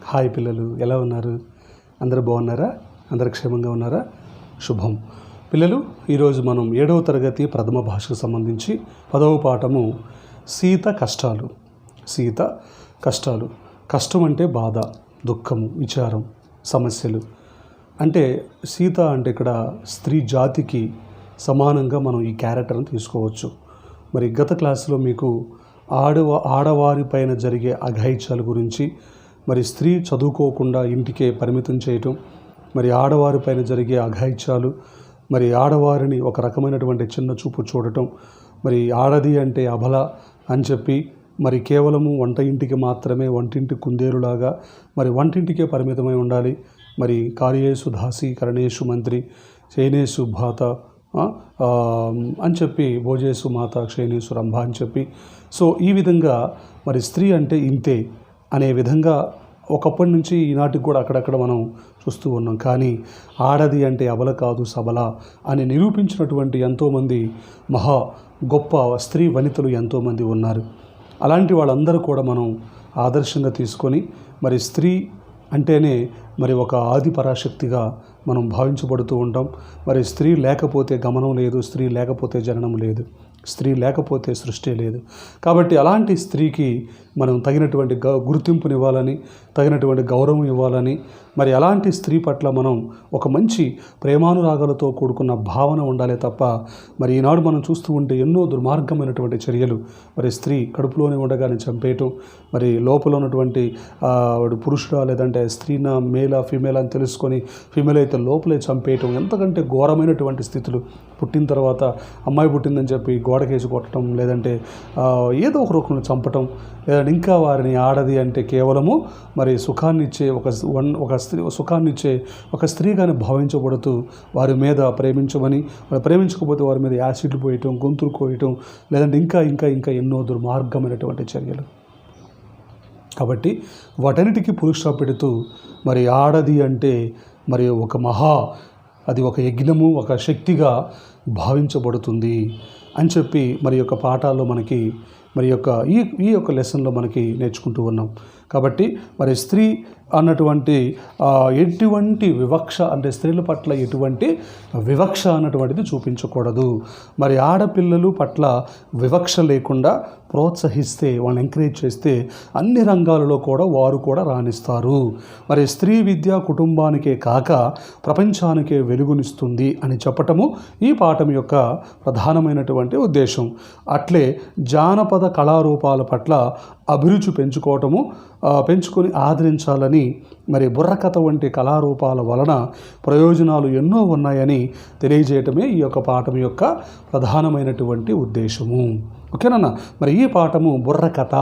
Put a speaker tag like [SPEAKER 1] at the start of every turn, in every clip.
[SPEAKER 1] Hi పిల్లలు, ఎలా ఉన్నారు? అందరూ బాగున్నారా? అందరు క్షేమంగా ఉన్నారా? శుభం. పిల్లలు, ఈరోజు మనం 7వ తరగతి ప్రథమ భాషకు సంబంధించి 10వ పాఠము సీత కష్టాలు. సీత కష్టాలు. కష్టం అంటే బాధ, దుఃఖము, విచారం, సమస్యలు. అంటే సీత అంటే ఇక్కడ స్త్రీ జాతికి సమానంగా మనం ఈ క్యారెక్టర్ని తీసుకోవచ్చు. మరి గత క్లాసులో మీకు ఆడవారి పైన జరిగే అఘాయిత్యాల గురించి, మరి స్త్రీ చదువుకోకుండా ఇంటికే పరిమితం చేయటం, మరి ఆడవారి పైన జరిగే అఘాయిత్యాలు, మరి ఆడవారిని ఒక రకమైనటువంటి చిన్న చూపు చూడటం, మరి ఆడది అంటే అబల అని చెప్పి మరి కేవలము వంట ఇంటికి మాత్రమే, వంటింటి కుందేలులాగా మరి వంటింటికే పరిమితమై ఉండాలి. మరి కార్యేషు దాసి కరణేషు మంత్రి శయనేషు భాత అని చెప్పి భోజేసు మాత క్షేణేసు రంభ అని చెప్పి, సో ఈ విధంగా మరి స్త్రీ అంటే ఇంతే అనే విధంగా ఒకప్పటి నుంచి ఈనాటికి కూడా అక్కడక్కడ మనం చూస్తూ ఉన్నాం. కానీ ఆడది అంటే అబల కాదు సబల అని నిరూపించినటువంటి ఎంతోమంది మహా గొప్ప స్త్రీ వనితలు ఎంతోమంది ఉన్నారు. అలాంటి వాళ్ళందరూ కూడా మనం ఆదర్శంగా తీసుకొని మరి స్త్రీ అంటేనే మరి ఒక ఆది పరాశక్తిగా మనం భావించబడుతూ ఉంటాం. మరి స్త్రీ లేకపోతే గమనం లేదు, స్త్రీ లేకపోతే జననం లేదు, స్త్రీ లేకపోతే సృష్టి లేదు. కాబట్టి అలాంటి స్త్రీకి మనం తగినటువంటి గుర్తింపునివ్వాలని, తగినటువంటి గౌరవం ఇవ్వాలని, మరి అలాంటి స్త్రీ పట్ల మనం ఒక మంచి ప్రేమానురాగాలతో కూడుకున్న భావన ఉండాలి తప్ప మరి ఈనాడు మనం చూస్తూ ఉంటే ఎన్నో దుర్మార్గమైనటువంటి చర్యలు, మరి స్త్రీ కడుపులోనే ఉండగానే చంపేయటం, మరి లోపల ఉన్నటువంటి పురుషుడా లేదంటే స్త్రీనా మేలా ఫీమేల్ అని తెలుసుకొని ఫీమేల్ అయితే లోపలే చంపేయటం, ఎంతకంటే ఘోరమైనటువంటి స్థితులు. పుట్టిన తర్వాత అమ్మాయి పుట్టిందని చెప్పి గోడకేసి కొట్టడం, లేదంటే ఏదో ఒక రూపంలో చంపటం, లేదంటే ఇంకా వారిని ఆడది అంటే కేవలము మరి సుఖాన్నిచ్చే సుఖాన్నిచ్చే ఒక స్త్రీగానే భావించబడుతూ వారి మీద ప్రేమించమని, వారు ప్రేమించకపోతే వారి మీద యాసిడ్లు పోయటం, గొంతులు కోయటం, లేదంటే ఇంకా ఇంకా ఇంకా ఎన్నో దుర్మార్గమైనటువంటి చర్యలు. కాబట్టి వాటన్నిటికీ ఫుల్ స్టాప్ పెడుతూ మరి ఆడది అంటే మరి అది ఒక యజ్ఞము, ఒక శక్తిగా భావించబడుతుంది అని చెప్పి మరి యొక్క పాఠాల్లో మనకి మరి యొక్క ఈ యొక్క లెసన్లో మనకి నేర్చుకుంటూ ఉన్నాం. కాబట్టి మరి స్త్రీ అన్నటువంటి ఎటువంటి వివక్ష అంటే స్త్రీల పట్ల ఎటువంటి వివక్ష అన్నటువంటిది చూపించకూడదు. మరి ఆడపిల్లలు పట్ల వివక్ష లేకుండా ప్రోత్సహిస్తే, వాళ్ళని ఎంకరేజ్ చేస్తే అన్ని రంగాలలో కూడా వారు కూడా రాణిస్తారు. మరి స్త్రీ విద్య కుటుంబానికే కాక ప్రపంచానికే వెలుగునిస్తుంది అని చెప్పటము ఈ పాఠం యొక్క ప్రధానమైనటువంటి ఉద్దేశం. అట్లే జానపద కళారూపాల పట్ల అభిరుచి పెంచుకొని ఆదరించాలని, మరి బుర్రకథ వంటి కళారూపాల వలన ప్రయోజనాలు ఎన్నో ఉన్నాయని తెలియజేయటమే ఈ యొక్క పాఠం యొక్క ప్రధానమైనటువంటి ఉద్దేశము. ఓకేనా? మరి ఈ పాఠము బుర్రకథ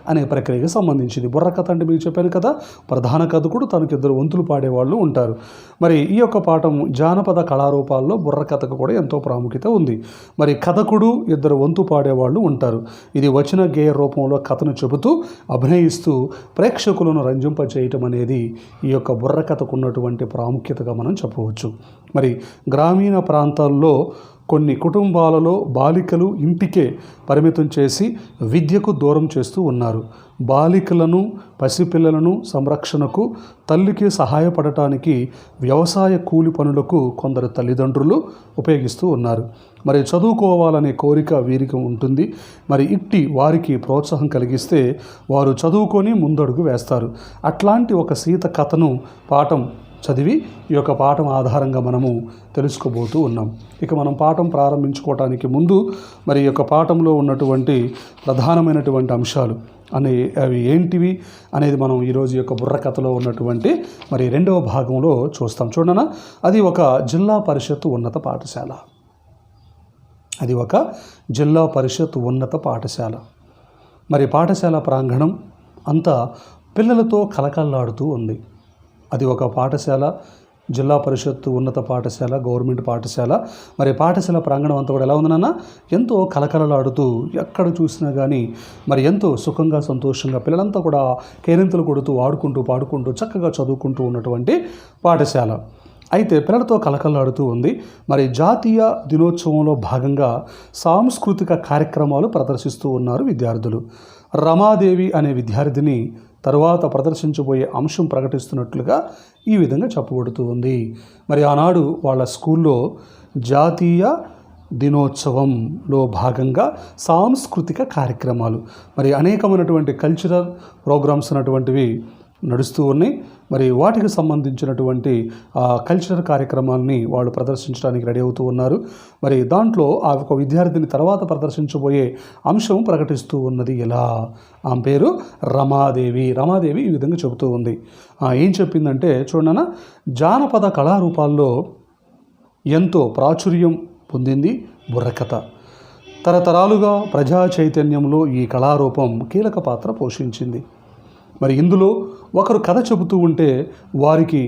[SPEAKER 1] అనే ప్రక్రియకు సంబంధించింది. బుర్రకథ అంటే మీకు చెప్పాను కదా, ప్రధాన కథకుడు తనకు 2 వంతులు పాడేవాళ్ళు ఉంటారు. మరి ఈ యొక్క పాఠం జానపద కళారూపాల్లో బుర్రకథకు కూడా ఎంతో ప్రాముఖ్యత ఉంది. మరి కథకుడు 2 వంతు పాడేవాళ్ళు ఉంటారు. ఇది వచన గేయ రూపంలో కథను చెబుతూ అభినయిస్తూ ప్రేక్షకులను రంజింపచేయటం అనేది ఈ యొక్క బుర్రకథకు ఉన్నటువంటి ప్రాముఖ్యతగా మనం చెప్పవచ్చు. మరి గ్రామీణ ప్రాంతాల్లో కొన్ని కుటుంబాలలో బాలికలు ఇంటికే పరిమితం చేసి విద్యకు దూరం చేస్తూ ఉన్నారు. బాలికలను, పసిపిల్లలను సంరక్షణకు, తల్లికి సహాయపడటానికి వ్యవసాయ కూలి పనులకు కొందరు తల్లిదండ్రులు ఉపయోగిస్తూ ఉన్నారు. మరి చదువుకోవాలనే కోరిక వీరికి ఉంటుంది. మరి ఇట్టి వారికి ప్రోత్సాహం కలిగిస్తే వారు చదువుకొని ముందడుగు వేస్తారు. అట్లాంటి ఒక సీత కథను పాఠం చదివి ఈ యొక్క పాఠం ఆధారంగా మనము తెలుసుకోబోతూ ఉన్నాం. ఇక మనం పాఠం ప్రారంభించుకోవటానికి ముందు మరి ఈ యొక్క పాఠంలో ఉన్నటువంటి ప్రధానమైనటువంటి అంశాలు అవి ఏంటివి అనేది మనం ఈరోజు యొక్క బుర్రకథలో ఉన్నటువంటి మరి 2వ భాగంలో చూస్తాం. చూడనా, అది ఒక జిల్లా పరిషత్ ఉన్నత పాఠశాల. అది ఒక జిల్లా పరిషత్ ఉన్నత పాఠశాల. మరి పాఠశాల ప్రాంగణం అంతా పిల్లలతో కలకల్లాడుతూ ఉంది. అది ఒక పాఠశాల, జిల్లా పరిషత్తు ఉన్నత పాఠశాల, గవర్నమెంట్ పాఠశాల. మరి పాఠశాల ప్రాంగణం అంతా కూడా ఎలా ఉందన్న, ఎంతో కలకలలాడుతూ ఎక్కడ చూసినా కానీ మరి ఎంతో సుఖంగా సంతోషంగా పిల్లలంతా కూడా కేరింతలు కొడుతూ ఆడుకుంటూ పాడుకుంటూ చక్కగా చదువుకుంటూ ఉన్నటువంటి పాఠశాల. అయితే పిల్లలతో కలకల్లాడుతూ ఉంది. మరి జాతీయ దినోత్సవంలో భాగంగా సాంస్కృతిక కార్యక్రమాలు ప్రదర్శిస్తూ ఉన్నారు విద్యార్థులు. రమాదేవి అనే విద్యార్థిని తరువాత ప్రదర్శించబోయే అంశం ప్రకటిస్తున్నట్లుగా ఈ విధంగా చెప్పబడుతూ ఉంది. మరి ఆనాడు వాళ్ళ స్కూల్లో జాతీయ దినోత్సవంలో భాగంగా సాంస్కృతిక కార్యక్రమాలు, మరి అనేకమైనటువంటి కల్చరల్ ప్రోగ్రామ్స్ అన్నటువంటివి నడుస్తూ ఉన్నాయి. మరి వాటికి సంబంధించినటువంటి కల్చరల్ కార్యక్రమాలని వాళ్ళు ప్రదర్శించడానికి రెడీ అవుతూ ఉన్నారు. మరి దాంట్లో ఆ ఒక విద్యార్థిని తర్వాత ప్రదర్శించబోయే అంశం ప్రకటిస్తూ ఉన్నది. ఎలా? ఆమె పేరు రమాదేవి. రమాదేవి ఈ విధంగా చెబుతూ ఉంది. ఏం చెప్పిందంటే చూడనా, జానపద కళారూపాల్లో ఎంతో ప్రాచుర్యం పొందింది బుర్రకథ. తరతరాలుగా ప్రజా చైతన్యంలో ఈ కళారూపం కీలక పాత్ర పోషించింది. మరి ఇందులో ఒకరు కథ చెబుతూ ఉంటే వారికి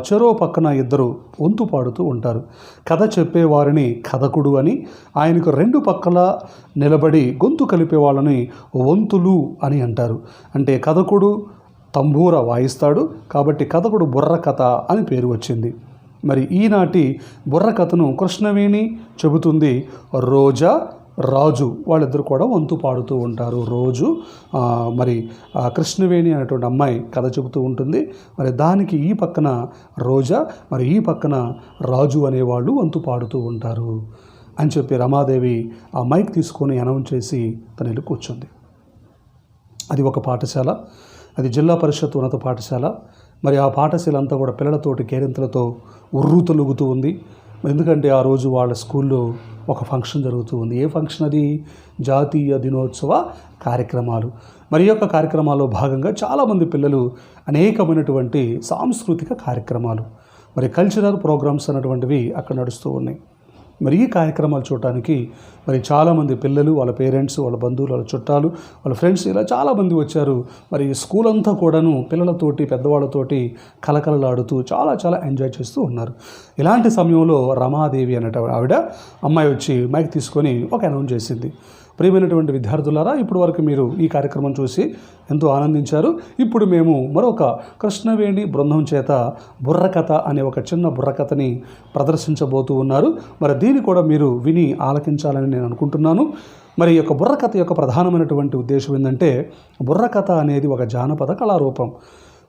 [SPEAKER 1] చెరో పక్కన ఇద్దరు వంతు పాడుతూ ఉంటారు. కథ చెప్పేవారిని కథకుడు అని, ఆయనకు రెండు పక్కల నిలబడి గొంతు కలిపే వాళ్ళని వంతులు అని అంటారు. అంటే కథకుడు తంబూర వాయిస్తాడు కాబట్టి కథకుడు బుర్రకథ అని పేరు వచ్చింది. మరి ఈనాటి బుర్రకథను కృష్ణవేణి చెబుతుంది, రోజా రాజు వాళ్ళిద్దరు కూడా వంతు పాడుతూ ఉంటారు. రోజు మరి కృష్ణవేణి అనేటువంటి అమ్మాయి కథ చెబుతూ ఉంటుంది. మరి దానికి ఈ పక్కన రోజా, మరి ఈ పక్కన రాజు అనేవాళ్ళు వంతు పాడుతూ ఉంటారు అని చెప్పి రమాదేవి ఆ మైక్ తీసుకొని అనౌన్స్ చేసి తను వెళ్ళి కూర్చుంది. అది ఒక పాఠశాల, అది జిల్లా పరిషత్ ఉన్నత పాఠశాల. మరి ఆ పాఠశాల అంతా కూడా పిల్లలతోటి కేరింతలతో ఉర్రూతలుగుతూ ఉంది. ఎందుకంటే ఆ రోజు వాళ్ళ స్కూల్లో ఒక ఫంక్షన్ జరుగుతూ ఉంది. ఏ ఫంక్షన్ అది? జాతీయ దినోత్సవ కార్యక్రమాలు. మరి ఈ యొక్క కార్యక్రమాల్లో భాగంగా చాలామంది పిల్లలు అనేకమైనటువంటి సాంస్కృతిక కార్యక్రమాలు, మరి కల్చరల్ ప్రోగ్రామ్స్ అన్నటువంటివి అక్కడ నడుస్తూ ఉన్నాయి. మరి ఈ కార్యక్రమాలు చూడటానికి మరి చాలామంది పిల్లలు, వాళ్ళ పేరెంట్స్, వాళ్ళ బంధువులు, వాళ్ళ చుట్టాలు, వాళ్ళ ఫ్రెండ్స్ ఇలా చాలామంది వచ్చారు. మరి స్కూల్ అంతా కూడాను పిల్లలతోటి పెద్దవాళ్ళతోటి కలకలలాడుతూ చాలా చాలా ఎంజాయ్ చేస్తూ ఉన్నారు. ఇలాంటి సమయంలో రమాదేవి అనేట ఆవిడ అమ్మాయి వచ్చి మైక్ తీసుకొని ఒక అనౌన్స్ చేసింది. ప్రియమైనటువంటి విద్యార్థులారా, ఇప్పుడు వరకు మీరు ఈ కార్యక్రమం చూసి ఎంతో ఆనందించారు. ఇప్పుడు మేము మరొక కృష్ణవేణి బృందం చేత బుర్రకథ అనే ఒక చిన్న బుర్రకథని ప్రదర్శించబోతూ ఉన్నారు. మరి దీన్ని కూడా మీరు విని ఆలకించాలని నేను అనుకుంటున్నాను. మరి ఈ యొక్క బుర్రకథ యొక్క ప్రధానమైనటువంటి ఉద్దేశం ఏంటంటే, బుర్రకథ అనేది ఒక జానపద కళారూపం.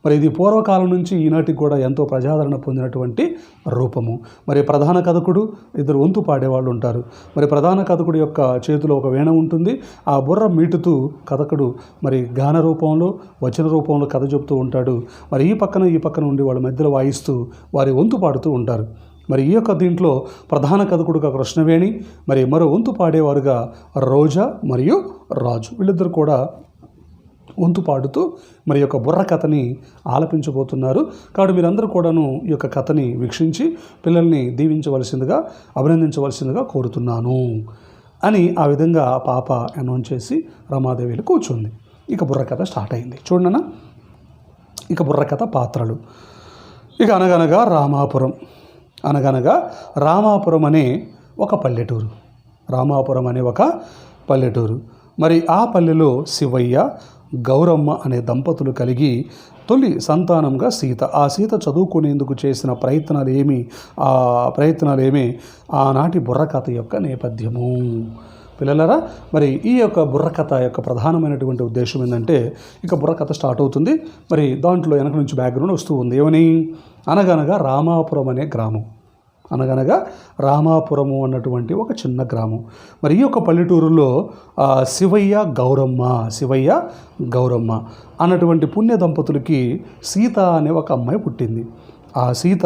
[SPEAKER 1] మరి ఇది పూర్వకాలం నుంచి ఈనాటికి కూడా ఎంతో ప్రజాదరణ పొందినటువంటి రూపము. మరి ప్రధాన కథకుడు, ఇద్దరు వంతు పాడేవాళ్ళు ఉంటారు. మరి ప్రధాన కథకుడు యొక్క చేతిలో ఒక వీణ ఉంటుంది. ఆ బుర్ర మీటుతూ కథకుడు మరి గాన రూపంలో, వచన రూపంలో కథ చెబుతూ ఉంటాడు. మరి ఈ పక్కన ఉండి వాళ్ళ మధ్యలో వాయిస్తూ వారి వంతు పాడుతూ ఉంటారు. మరి ఈ యొక్క దీంట్లో ప్రధాన కథకుడుగా కృష్ణవేణి, మరి మరో వంతు పాడేవారుగా రోజా మరియు రాజు, వీళ్ళిద్దరు కూడా వంతు పాడుతూ మరి యొక్క బుర్ర కథని ఆలపించబోతున్నారు. కాబట్టి మీరందరూ కూడాను ఈ యొక్క కథని వీక్షించి పిల్లల్ని దీవించవలసిందిగా, అభినందించవలసిందిగా కోరుతున్నాను అని ఆ విధంగా పాప అనౌన్స్ చేసి రమాదేవిలో కూర్చుంది. ఇక బుర్ర కథ స్టార్ట్ అయింది. చూడన్నా, ఇక బుర్ర కథ పాత్రలు. ఇక అనగనగా రామాపురం అనే ఒక పల్లెటూరు. రామాపురం అనే ఒక పల్లెటూరు. మరి ఆ పల్లెలో శివయ్య, గౌరమ్మ అనే దంపతులు కలిగి తొలి సంతానంగా సీత. ఆ సీత చదువుకునేందుకు చేసిన ప్రయత్నాలేమి ఆనాటి బుర్రకథ యొక్క నేపథ్యము. పిల్లలరా, మరి ఈ యొక్క బుర్రకథ యొక్క ప్రధానమైనటువంటి ఉద్దేశం ఏంటంటే, ఇక బుర్రకథ స్టార్ట్ అవుతుంది. మరి దాంట్లో వెనక నుంచి బ్యాక్గ్రౌండ్ వస్తూ ఉంది. ఏమని? అనగనగా రామాపురం అనే గ్రామం. రామాపురము అన్నటువంటి ఒక చిన్న గ్రామం. మరి ఈ యొక్క పల్లెటూరులో శివయ్య గౌరమ్మ అన్నటువంటి పుణ్య దంపతులకి సీత అనే ఒక అమ్మాయి పుట్టింది. ఆ సీత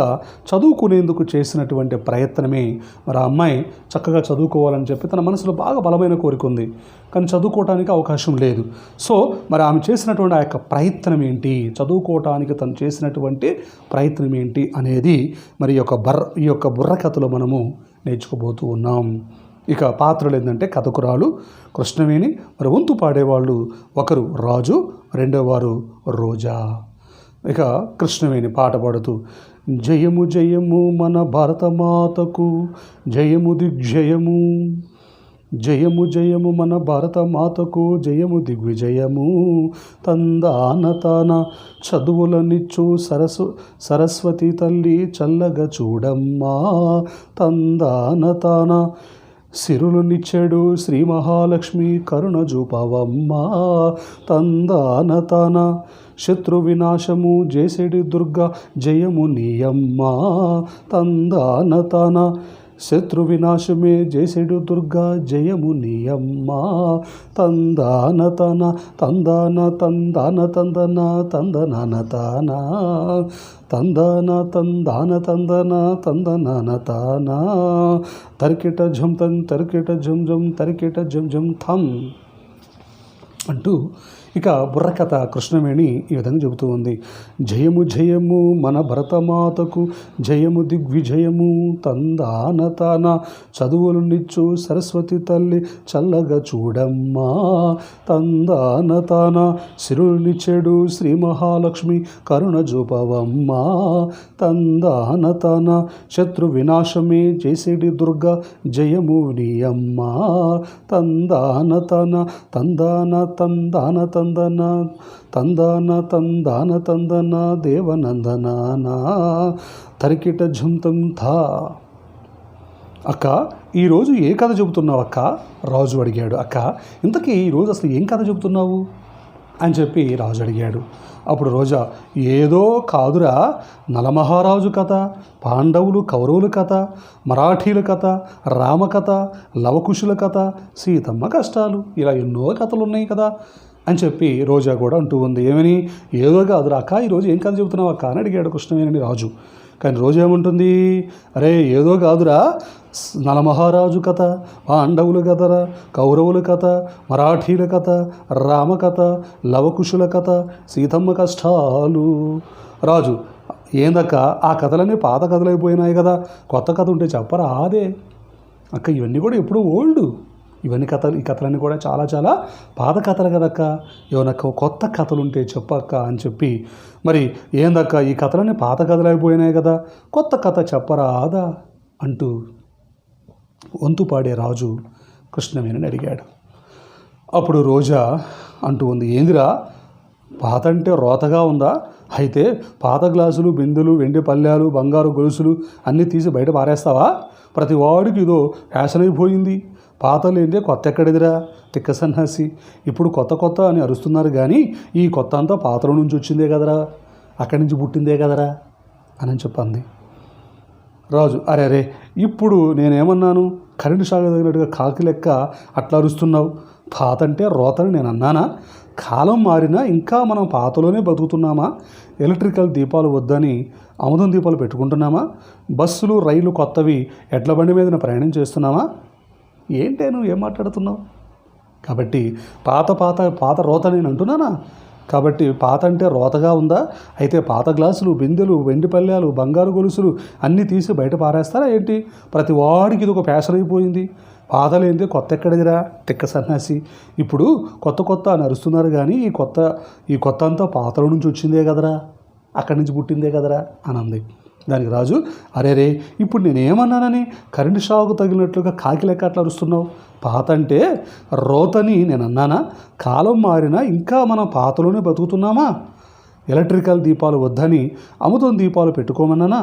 [SPEAKER 1] చదువుకునేందుకు చేసినటువంటి ప్రయత్నమే, మరి ఆ అమ్మాయి చక్కగా చదువుకోవాలని చెప్పి తన మనసులో బాగా బలమైన కోరిక ఉంది, కానీ చదువుకోవటానికి అవకాశం లేదు. సో మరి ఆమె చేసినటువంటి ఆ యొక్క ప్రయత్నం ఏంటి, చదువుకోవటానికి తను చేసినటువంటి ప్రయత్నం ఏంటి అనేది మరి ఈ యొక్క బుర్రకథలో మనము నేర్చుకోబోతూ ఉన్నాం. ఇక పాత్రలు ఏంటంటే, కథకురాలు కృష్ణవేణి, మరి వంతు పాడేవాళ్ళు ఒకరు రాజు, రెండో వారు రోజా. ఇక కృష్ణవేణి పాట పాడుతూ, జయము జయము మన భారతమాతకు, జయము దిగ్జయము, జయము జయము మన భారతమాతకు, జయము దిగ్విజయము, తందానతాన చదువులనిచ్చు సరస్వతి తల్లి చల్లగా చూడమ్మా, తందానతాన సిరులునిచ్చాడు శ్రీ మహాలక్ష్మి కరుణ చూపవమ్మ తందాన తన శత్రు వినాశము చేసేడి దుర్గా జయము నీయమ్మ తందాన తన శత్రు వినాశమే చేసేడు దుర్గా జయము నీయమ్మ తందాన తన తందాన తందాన తందన తందనాన తానా తందన తందాన తందన తందనాన తానా తరికిట ఝం తన్ తరికిట ఝం ఝం తరికిట ఝం ఝం థం అంటూ ఇక బుర్రకథ కృష్ణవేణి ఈ విధంగా చెబుతూ ఉంది. జయము జయము మన భరతమాతకు జయము దిగ్విజయము తందాన తాన చదువులనిచ్చు సరస్వతి తల్లి చల్లగా చూడమ్మా తందాన తాన సిరునిచ్చెడు శ్రీ మహాలక్ష్మి కరుణ చూపవమ్మా తందాన తాన శత్రు వినాశమే చేసేటి దుర్గా జయము నీయమ్మా తందాన తన తందాన తందాన తందన తందాన తందాన తందన దేవనందనానా తరికిట ఝుంతం థా. అక్క ఈరోజు ఏ కథ చెబుతున్నావు అక్క? రాజు అడిగాడు. అక్క ఇంతకీ ఈరోజు అసలు ఏం కథ చెబుతున్నావు అని చెప్పి రాజు అడిగాడు. అప్పుడు రోజా ఏదో కాదురా, నలమహారాజు కథ, పాండవులు కౌరవుల కథ, మరాఠీల కథ, రామకథ, లవకుశుల కథ, సీతమ్మ కష్టాలు, ఇలా ఎన్నో కథలు ఉన్నాయి కదా అని చెప్పి రోజా కూడా అంటూ ఉంది. ఏమని? ఏదో కాదురా అక్క, ఈరోజు ఏం కథ చెబుతున్నావు అక్క అని అడిగాడు కృష్ణవేణిని రాజు. కానీ రోజు ఏముంటుంది, అరే ఏదో కాదురా, నలమహారాజు కథ, పాండవుల కథ, కౌరవుల కథ, మరాఠీల కథ, రామకథ, లవకుశుల కథ, సీతమ్మ కష్టాలు. రాజు ఏందక్క ఆ కథలన్నీ పాత కథలైపోయినాయి కదా, కొత్త కథ ఉంటే చెప్పరా అదే. అక్క ఇవన్నీ కూడా ఎప్పుడూ ఓల్డ్, ఇవన్నీ కథలు, ఈ కథలన్నీ కూడా చాలా చాలా పాత కథలు కదక్క, ఏమన్నా కొత్త కథలు ఉంటే చెప్పక్క అని చెప్పి, మరి ఏందక్క ఈ కథలన్నీ పాత కథలు అయిపోయినాయి కదా, కొత్త కథ చెప్పరా ఆదా అంటూ వంతు పాడే రాజు కృష్ణవేణిని అడిగాడు. అప్పుడు రోజా అంటూ ఉంది, ఏందిరా పాత అంటే రోతగా ఉందా? అయితే పాత గ్లాసులు, బిందులు, వెండి పళ్ళాలు, బంగారు గొలుసులు అన్నీ తీసి బయట పారేస్తావా? ప్రతి వాడికి ఇదో ఫ్యాషన్ అయిపోయింది, పాత లేదే కొత్త ఎక్కడిదిరా తిక్క సన్నాసి, ఇప్పుడు కొత్త కొత్త అని అరుస్తున్నారు కానీ ఈ కొత్త అంతా పాతల నుంచి వచ్చిందే కదరా, అక్కడి నుంచి పుట్టిందే కదరా అని చెప్పింది. రాజు అరే అరే ఇప్పుడు నేనేమన్నాను, కరెంటు షాక్ తగినట్టుగా కాకి లెక్క అట్లా అరుస్తున్నావు, పాత అంటే రోతని నేను అన్నానా? కాలం మారినా ఇంకా మనం పాతలోనే బతుకుతున్నామా? ఎలక్ట్రికల్ దీపాలు వద్దని ఆముదం దీపాలు పెట్టుకుంటున్నామా? బస్సులు రైలు కొత్తవి ఎడ్ల బండి మీద ప్రయాణం చేస్తున్నామా? ఏంటే నువ్వు ఏం మాట్లాడుతున్నావు? కాబట్టి పాత పాత పాత రోత నేను అంటున్నానా? కాబట్టి పాత అంటే రోతగా ఉందా? అయితే పాత గ్లాసులు, బిందెలు, వెండి పళ్ళాలు, బంగారు గొలుసులు అన్నీ తీసి బయట పారేస్తారా ఏంటి? ప్రతి వాడికి ఇది ఒక ఫ్యాషన్ అయిపోయింది, పాతలేందే కొత్త ఎక్కడిదిరా తిక్క సన్నాసి, ఇప్పుడు కొత్త కొత్త అని అరుస్తున్నారు కానీ ఈ కొత్త అంతా పాతల నుంచి వచ్చిందే కదరా, అక్కడి నుంచి పుట్టిందే కదరా అని అంది. దానికి రాజు అరే రే ఇప్పుడు నేనేమన్నానని కరెంటు షాకు తగిలినట్లుగా కాకి లెక్క అట్లా అరుస్తున్నావు? పాత అంటే రోతని నేను అన్నానా? కాలం మారినా ఇంకా మనం పాతలోనే బతుకుతున్నామా? ఎలక్ట్రికల్ దీపాలు వద్దని అముదం దీపాలు పెట్టుకోమన్నానా?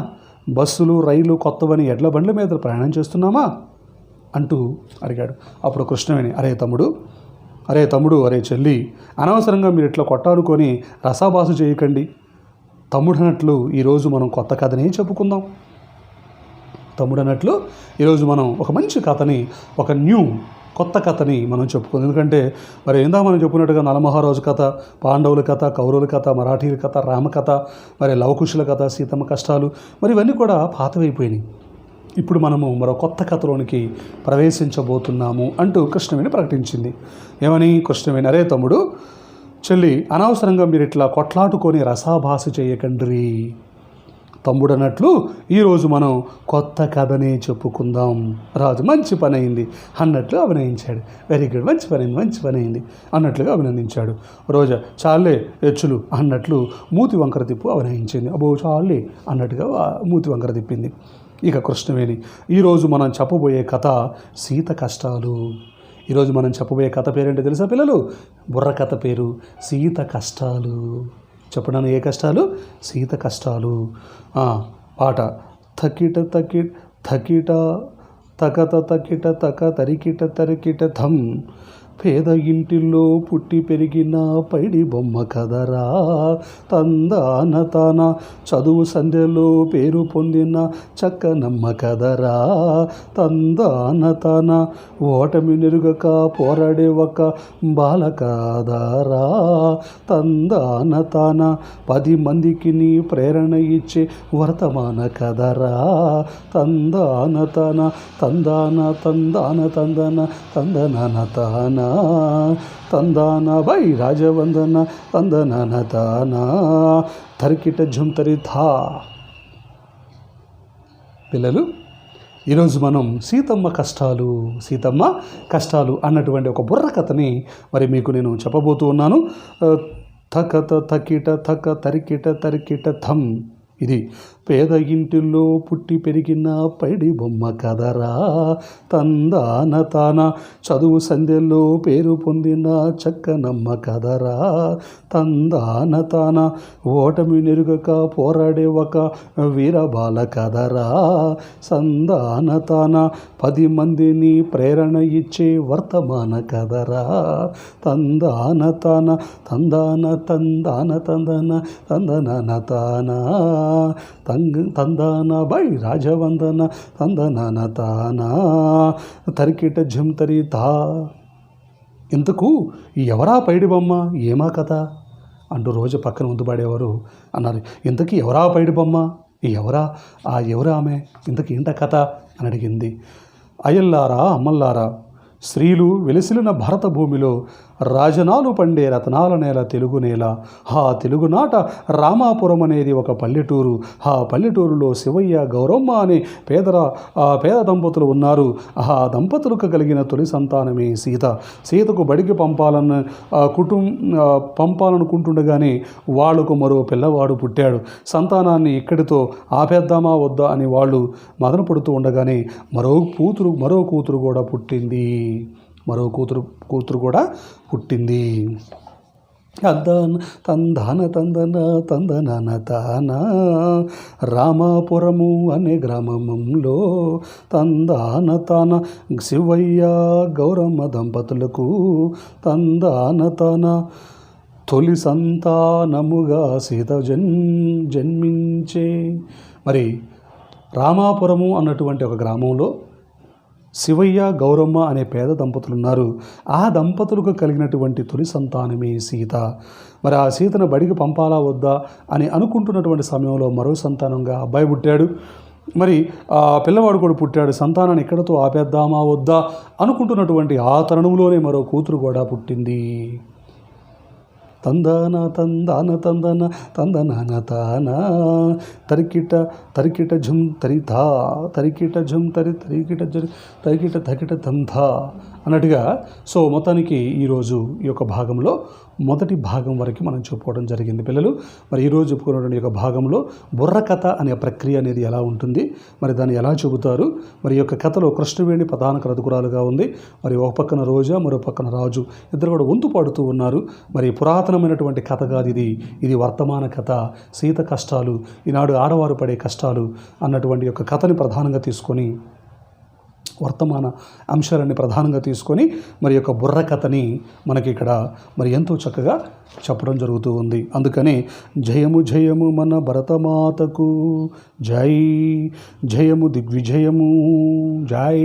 [SPEAKER 1] బస్సులు రైలు కొత్తవని ఎడ్ల బండ్ల మీద ప్రయాణం చేస్తున్నామా అంటూ అడిగాడు. అప్పుడు కృష్ణవేణి అరే తమ్ముడు అరే చెల్లి, అనవసరంగా మీరు ఇట్లా కొట్టాడుకొని రసాభాసు చేయకండి. తమ్ముడు అన్నట్లు ఈరోజు మనం కొత్త కథనే చెప్పుకుందాం. తమ్ముడు అన్నట్లు ఈరోజు మనం ఒక మంచి కథని, ఒక కొత్త కథని మనం చెప్పుకుందాం. ఎందుకంటే మరి ఏందా మనం చెప్పుకున్నట్టుగా నలమహారాజు కథ, పాండవుల కథ, కౌరవుల కథ, మరాఠీల కథ, రామకథ, మరి లవకుశుల కథ, సీతమ్మ కష్టాలు, మరి ఇవన్నీ కూడా పాతవైపోయినాయి. ఇప్పుడు మనము మరో కొత్త కథలోనికి ప్రవేశించబోతున్నాము అంటూ కృష్ణవేణి ప్రకటించింది. ఏమని? కృష్ణవేణి అరే తమ్ముడు చెల్లి, అనవసరంగా మీరు ఇట్లా కొట్లాటుకొని రసాభాస చేయకండ్రి. తమ్ముడు అన్నట్లు ఈరోజు మనం కొత్త కథనే చెప్పుకుందాం. రాజు మంచి పని అయింది అన్నట్లు అభినయించాడు. వెరీ గుడ్, మంచి పని అయింది అన్నట్లుగా అభినందించాడు. రోజా చాలే ఎచ్చులు అన్నట్లు మూతి వంకర తిప్పు అభినయించింది. అబ్బో చాలే అన్నట్టుగా మూతి వంకర తిప్పింది. ఇక కృష్ణవేణి ఈరోజు మనం చెప్పబోయే కథ సీత కష్టాలు. ఈరోజు మనం చెప్పబోయే కథ పేరేంటో తెలుసా పిల్లలు? బుర్ర కథ పేరు సీత కష్టాలు. చెప్పడానికి ఏ కష్టాలు? సీత కష్టాలు. పాట థకిట థకిట థకిట తకత తకిట తక తరికిట తరికిట థం. పేద ఇంటిల్లో పుట్టి పెరిగిన పైడి బొమ్మ కదరా తందాన తాన. చదువు సంధ్యలో పేరు పొందిన చక్కనమ్మ కదరా తందాన తాన. ఓటమి నెరుగక పోరాడే ఒక బాల కాదరా తందాన తాన. 10 మందికి నీ ప్రేరణ ఇచ్చే వర్తమాన కదరా తందాన తాన. తందాన తందాన తందన తందనాన తాన తందాన బై రాజవందన తందనాన తాన. తరికిట ఝుంతరి థా. పిల్లలు, ఈరోజు మనం సీతమ్మ కష్టాలు అన్నటువంటి ఒక బుర్ర కథని మరి మీకు నేను చెప్పబోతూ ఉన్నాను. తకత తకిట తక తరికిట తరికిట థం. ఇది పేద ఇంటిల్లో పుట్టి పెరిగిన పైడి బొమ్మ కదరా తందాన తాన. చదువు సంధ్యల్లో పేరు పొందిన చక్కనమ్మ కదరా తందాన తాన. ఓటమి నెరుగక పోరాడే ఒక వీరబాల కదరా సందాన తాన. 10 మందిని ప్రేరణ ఇచ్చే వర్తమాన కదరా తందాన తాన. తందాన తందాన తందన తందనాన తాన తందాన బై రాజవందన తందనాన తాన. తరికిట ఝుంతరి తా. ఇంతకు ఎవరా పైడి బొమ్మ, ఏమా కథ అంటూ రోజు పక్కన ముందు పాడేవారు అన్నారు. ఇంతకీ ఎవరా పైడి బొమ్మ, ఎవరా ఆమె, ఇంతకీ ఏంట కథ అని అడిగింది. అయ్యల్లారా అమ్మల్లారా, స్త్రీలు వెలిసిలిన భారత భూమిలో రాజనాలు పండే రతనాల నేల తెలుగు నేల. ఆ తెలుగునాట రామాపురం అనేది ఒక పల్లెటూరు. ఆ పల్లెటూరులో శివయ్య గౌరమ్మ అనే పేద దంపతులు ఉన్నారు. ఆ దంపతులకు కలిగిన తొలి సంతానమే సీత. సీతకు బడికి పంపాలనుకుంటుండగానే వాళ్లకు మరో పిల్లవాడు పుట్టాడు. సంతానాన్ని ఇక్కడితో ఆపేద్దామా వద్దా అని వాళ్ళు మదన పడుతూ ఉండగానే మరో కూతురు కూడా పుట్టింది. తందాన తందన తందనాన తాన. రామాపురము అనే గ్రామంలో తందాన తాన శివయ్య గౌరమ్మ దంపతులకు తందాన తాన తొలి సంతానముగా సీత జన్మించే. మరి రామాపురము అన్నటువంటి ఒక గ్రామంలో శివయ్య గౌరమ్మ అనే పేద దంపతులు ఉన్నారు. ఆ దంపతులకు కలిగినటువంటి తొలి సంతానమే సీత. మరి ఆ సీతను బడికి పంపాలా వద్దా అని అనుకుంటున్నటువంటి సమయంలో మరో సంతానంగా అబ్బాయి పుట్టాడు. మరి ఆ పిల్లవాడు కూడా పుట్టాడు. సంతానాన్ని ఎక్కడితో ఆపేద్దామా వద్దా అనుకుంటున్నటువంటి ఆ తరుణంలోనే మరో కూతురు కూడా పుట్టింది. తందాన తందాన తందన తందనాన తాన. తరికిట ఝుం తరిథా. తరికిట ఝుం తరికిట తకిట తంధా అన్నట్టుగా. సో మొత్తానికి ఈరోజు ఈ యొక్క భాగంలో మొదటి భాగం వరకు మనం చెప్పుకోవడం జరిగింది పిల్లలు. మరి ఈరోజు చెప్పుకున్నటువంటి యొక్క భాగంలో బుర్రకథ అనే ప్రక్రియ అనేది ఎలా ఉంటుంది, మరి దాన్ని ఎలా చెబుతారు. మరి ఈ యొక్క కథలో కృష్ణవేణి ప్రధాన కథకురాలుగా ఉంది. మరి ఒక పక్కన రోజా, మరో పక్కన రాజు, ఇద్దరు కూడా వంతు పాడుతూ ఉన్నారు. మరి పురాతనమైనటువంటి కథ కాదు ఇది వర్తమాన కథ. సీత కష్టాలు, ఈనాడు ఆడవారు పడే కష్టాలు అన్నటువంటి యొక్క కథని ప్రధానంగా తీసుకొని, వర్తమాన అంశాలని ప్రధానంగా తీసుకొని మరి యొక్క బుర్ర కథని మనకి ఇక్కడ మరి ఎంతో చక్కగా చెప్పడం జరుగుతూ ఉంది. అందుకని జయము జయము మన భరతమాతకు జై, జయము దిగ్విజయము జై.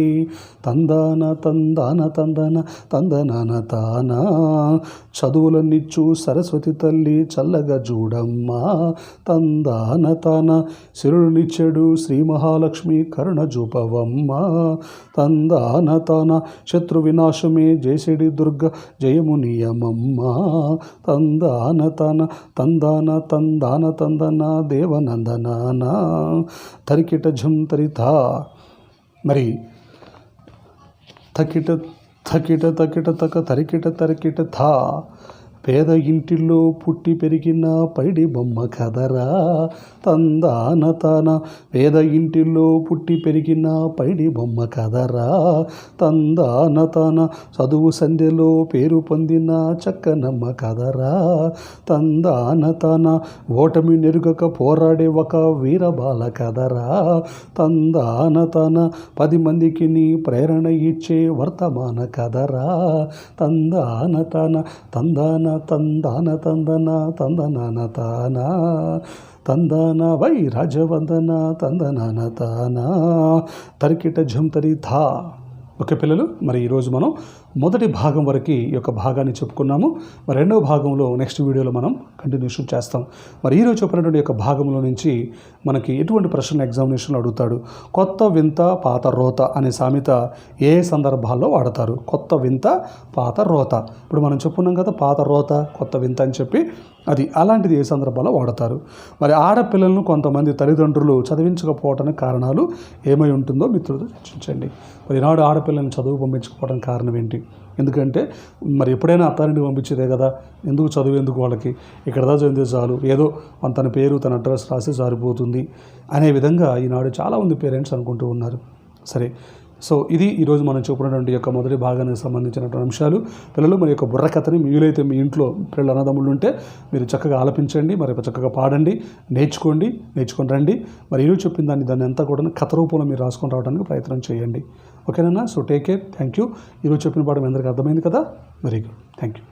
[SPEAKER 1] తందాన తందాన తందన తందనాన తాన. చదువులనిచ్చు సరస్వతి తల్లి చల్లగా చూడమ్మా తందాన తాన. శిరునిచ్చెడు శ్రీ మహాలక్ష్మి కరుణ చూపవమ్మ తందాన తాన. శత్రు వినాశమే జయసిడి దుర్గ జయము నియమమ్మ తందాన తాన. తందాన తందాన తందన దేవనందనాన. తరికిట ఝుం తరిథా. మరి తకిట తకిట తకిట తక తరికిట తరికిట థా. పేద ఇంటిలో పుట్టి పెరిగిన పైడి బొమ్మ కదరా తందాన తాన. పేద ఇంటిలో పుట్టి పెరిగిన పైడి బొమ్మ కదరా తందాన తాన. చదువు సంధ్యలో పేరు పొందిన చక్కనమ్మ కదరా తందాన తాన. ఓటమి నెరుగక పోరాడే ఒక వీరబాల కదరా తందాన తాన. 10 మందికి నీ ప్రేరణ ఇచ్చే వర్తమాన కదరా తందాన తాన. తందాన తందాన తందన తందనాన తాన తందాన వై రాజవందన తందనాన తాన తరికిట జంతరి ధా. ఓకే పిల్లలు, మరి ఈరోజు మనం మొదటి భాగం వరకు ఈ యొక్క భాగాన్ని చెప్పుకున్నాము. మరి రెండవ భాగంలో నెక్స్ట్ వీడియోలో మనం కంటిన్యూషన్ చేస్తాం. మరి ఈరోజు చెప్పినటువంటి యొక్క భాగంలో నుంచి మనకి ఎటువంటి ప్రశ్నలు ఎగ్జామినేషన్లో అడుగుతాడు. కొత్త వింత పాత రోత అనే సామెత ఏ సందర్భాల్లో వాడతారు? కొత్త వింత పాత రోత. ఇప్పుడు మనం చెప్పుకున్నాం కదా, పాత రోత కొత్త వింత అని చెప్పి, అది అలాంటిది ఏ సందర్భాల్లో వాడతారు? మరి ఆడపిల్లలను కొంతమంది తల్లిదండ్రులు చదివించకపోవడానికి కారణాలు ఏమై ఉంటుందో మిత్రులతో చర్చించండి. మరి ఈనాడు ఆడపిల్లల్ని చదువు పంపించకపోవడానికి కారణం ఏంటి? ఎందుకంటే మరి ఎప్పుడైనా అత్తారింటికి పంపించేదే కదా, ఎందుకు చదువు, ఎందుకు వాళ్ళకి ఇక్కడ దా చదివితే చాలు, ఏదో తన పేరు తన అడ్రస్ రాసి సారిపోతుంది అనే విధంగా ఈనాడు చాలామంది పేరెంట్స్ అనుకుంటూ ఉన్నారు. సరే, సో ఇది ఈరోజు మనం చూపుకున్నటువంటి యొక్క మొదటి భాగానికి సంబంధించినటువంటి అంశాలు. పిల్లలు మరి యొక్క బుర్ర కథని వీలైతే మీ ఇంట్లో పిల్లలు అన్నదమ్ములు ఉంటే మీరు చక్కగా ఆలపించండి, మరి చక్కగా పాడండి, నేర్చుకొని రండి. మరి ఈరోజు చెప్పిన దాన్ని అంతా కూడా కథ రూపంలో మీరు రాసుకొని రావడానికి ప్రయత్నం చేయండి. ఓకేనా? So take care, thank you. ఈరోజు చెప్పిన పాఠం అందరికీ అర్థమైంది కదా? Very good, thank you.